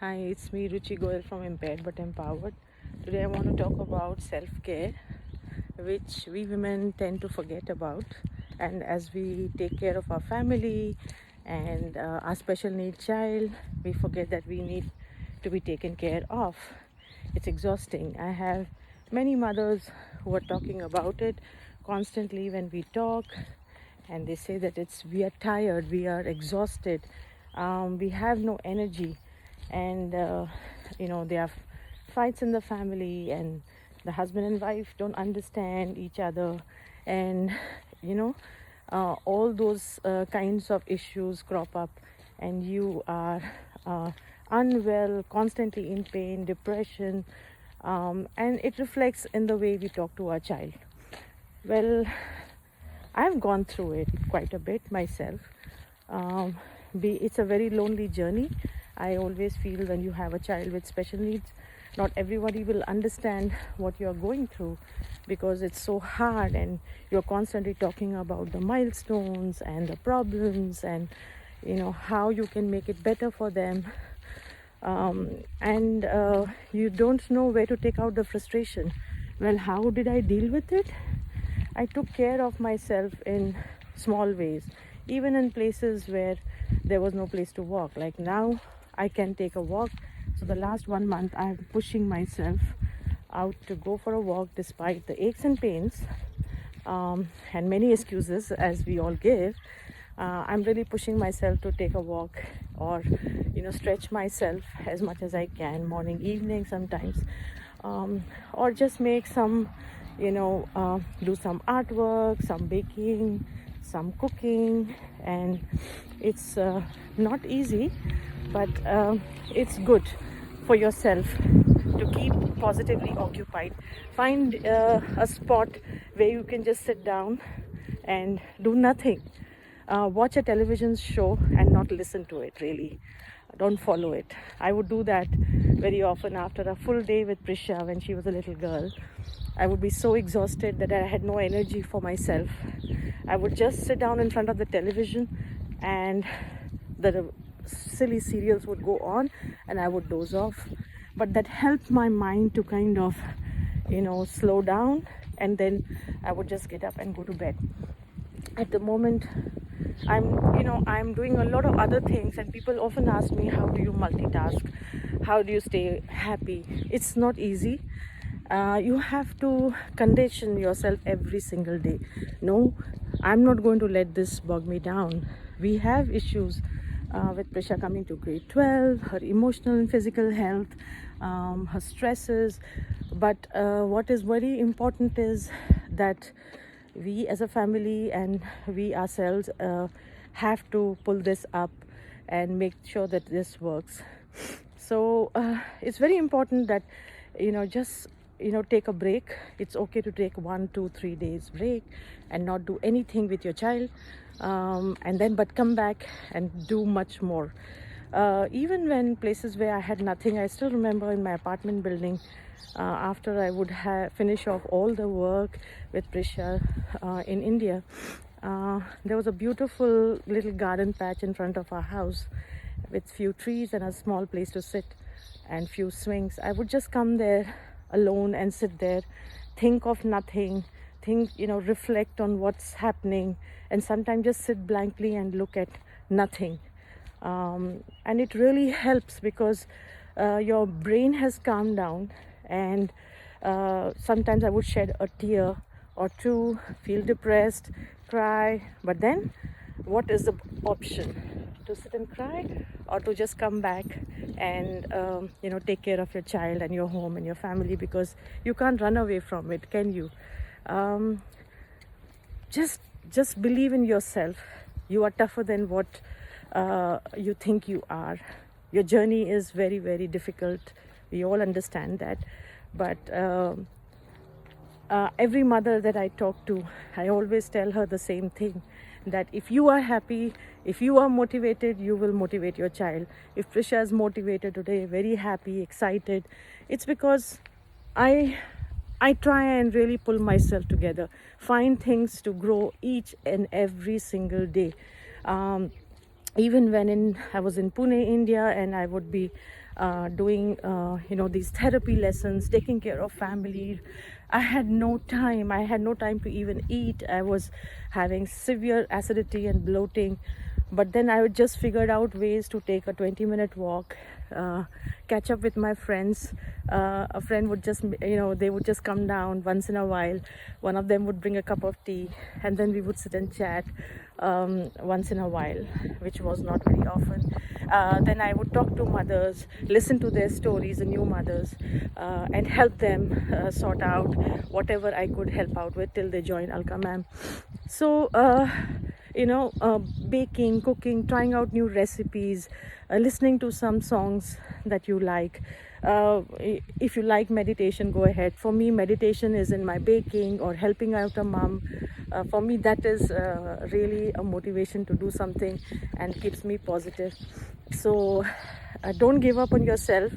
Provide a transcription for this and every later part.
Hi, it's me Ruchi Goyal from Impaired but Empowered. Today I want to talk about self-care, which we women tend to forget about. And as we take care of our family and our special needs child, we forget that we need to be taken care of. It's exhausting. I have many mothers who are talking about it constantly when we talk, and they say that we are tired, we are exhausted, we have no energy, and there are fights in the family, and the husband and wife don't understand each other, and you know all those kinds of issues crop up, and you are unwell, constantly in pain, depression, and it reflects in the way we talk to our child. Well, I've gone through it quite a bit myself. It's a very lonely journey. I always feel when you have a child with special needs, not everybody will understand what you're going through, because it's so hard, and you're constantly talking about the milestones and the problems, and how you can make it better for them. And you don't know where to take out the frustration. Well, how did I deal with it? I took care of myself in small ways, even in places where there was no place to walk. Like now, I can take a walk. So the last 1 month, I'm pushing myself out to go for a walk despite the aches and pains, and many excuses as we all give. I'm really pushing myself to take a walk, or stretch myself as much as I can, morning, evening sometimes, or just make some do some artwork, some baking, some cooking. And it's not easy, but it's good for yourself to keep positively occupied. Find a spot where you can just sit down and do nothing. Watch a television show and not listen to it, really. Don't follow it. I would do that very often after a full day with Prisha when she was a little girl. I would be so exhausted that I had no energy for myself. I would just sit down in front of the television, and the silly serials would go on, and I would doze off. But that helped my mind to kind of, slow down, and then I would just get up and go to bed. At the moment, I'm doing a lot of other things, and people often ask me, how do you multitask? How do you stay happy? It's not easy. You have to condition yourself every single day. No, I'm not going to let this bog me down. We have issues with Prisha coming to grade 12, her emotional and physical health, her stresses. But what is very important is that we as a family and we ourselves have to pull this up and make sure that this works. So it's very important that just take a break. It's okay to take 1, 2, 3 days break and not do anything with your child, and then but come back and do much more. Even when places where I had nothing, I still remember in my apartment building, after I would finish off all the work with Prisha in India, there was a beautiful little garden patch in front of our house with few trees and a small place to sit and few swings. I would just come there alone and sit there, think of nothing, reflect on what's happening, and sometimes just sit blankly and look at nothing. And it really helps, because your brain has calmed down, and sometimes I would shed a tear or two, feel depressed, cry. But then what is the option? To sit and cry, or to just come back and take care of your child and your home and your family, because you can't run away from it, can you? Just believe in yourself. You are tougher than what you think you are. Your journey is very, very difficult. We all understand that. But every mother that I talk to, I always tell her the same thing, that if you are happy, if you are motivated, you will motivate your child. If Prisha is motivated today, very happy, excited, it's because I try and really pull myself together, find things to grow each and every single day. even when I was in Pune, India, and I would be doing these therapy lessons, taking care of family. I had no time. I had no time to even eat. I was having severe acidity and bloating. But then I would just figured out ways to take a 20-minute walk, catch up with my friends. A friend would just, they would just come down once in a while. One of them would bring a cup of tea, and then we would sit and chat once in a while, which was not very often. Then I would talk to mothers, listen to their stories, the new mothers, and help them sort out whatever I could help out with till they join Alka Ma'am. So, baking, cooking, trying out new recipes, listening to some songs that you like. If you like meditation, go ahead. For me, meditation is in my baking or helping out a mom. For me, that is really a motivation to do something and keeps me positive. So don't give up on yourself.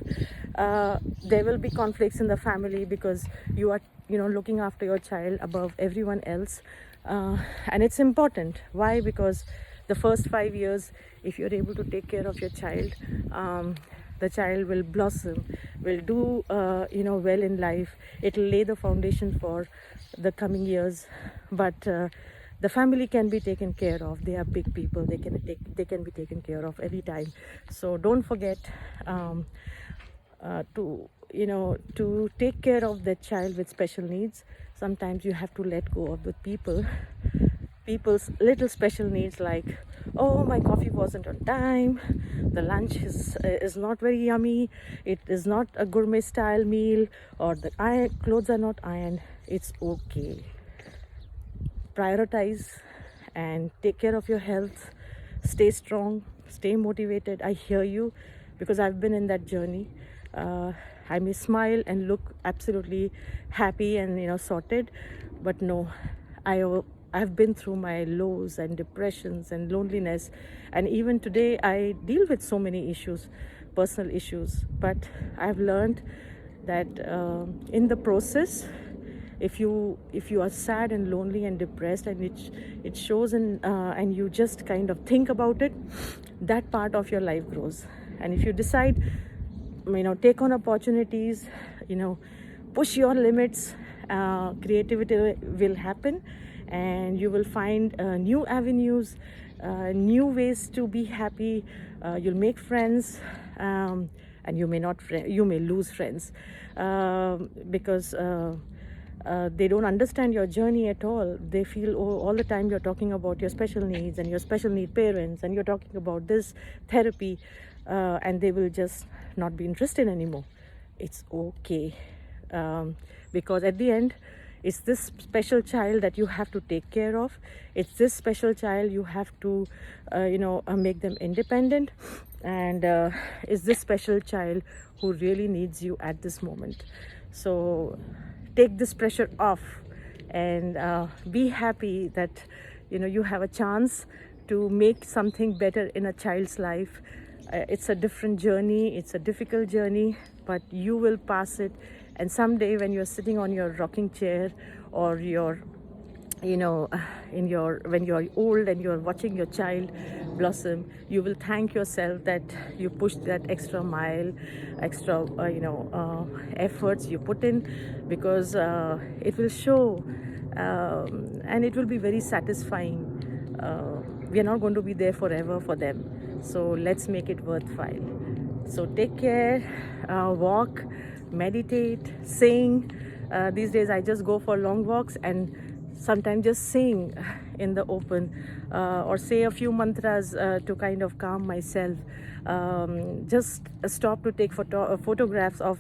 There will be conflicts in the family because you are looking after your child above everyone else, and it's important. Why? Because the first 5 years, if you're able to take care of your child, the child will blossom, will do well in life. It'll lay the foundation for the coming years. But the family can be taken care of. They are big people. They can be taken care of anytime. So don't forget to take care of that child with special needs. Sometimes you have to let go of the people's little special needs, like, oh, my coffee wasn't on time, the lunch is not very yummy, it is not a gourmet style meal, or the clothes are not ironed. It's okay. Prioritize and take care of your health. Stay strong, stay motivated. I hear you, because I've been in that journey. I may smile and look absolutely happy and sorted, but no, I've been through my lows and depressions and loneliness, and even today I deal with so many issues, personal issues. But I've learned that in the process, if you are sad and lonely and depressed, and it shows and you just kind of think about it, that part of your life grows. And if you decide, take on opportunities, push your limits, creativity will happen, and you will find new avenues, new ways to be happy. You'll make friends, and you may lose friends, because they don't understand your journey at all. They feel, oh, all the time you're talking about your special needs and your special need parents, and you're talking about this therapy, and they will just not be interested anymore. It's okay, because at the end, it's this special child that you have to take care of. It's this special child you have to make them independent, and it's this special child who really needs you at this moment. So take this pressure off, and be happy that you have a chance to make something better in a child's life. It's a different journey, it's a difficult journey, but you will pass it. And someday, when you're sitting on your rocking chair, or you're when you're old and you're watching your child blossom, you will thank yourself that you pushed that extra mile, extra efforts you put in, because it will show, and it will be very satisfying. We are not going to be there forever for them, so let's make it worthwhile. So take care, walk, meditate, sing. These days I just go for long walks and sometimes just sing in the open, or say a few mantras to kind of calm myself. Just stop to take photographs of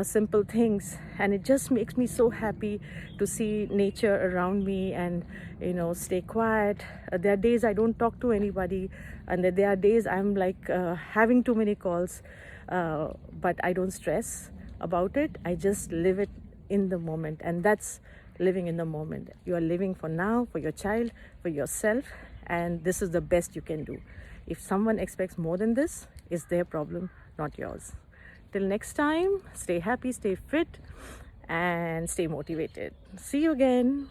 simple things, and it just makes me so happy to see nature around me and stay quiet. There are days I don't talk to anybody, and there are days I'm like having too many calls, but I don't stress about it. I just live it in the moment, and that's living in the moment. You are living for now, for your child, for yourself, and this is the best you can do. If someone expects more than this, it's their problem, not yours. Till next time, stay happy, stay fit, and stay motivated. See you again.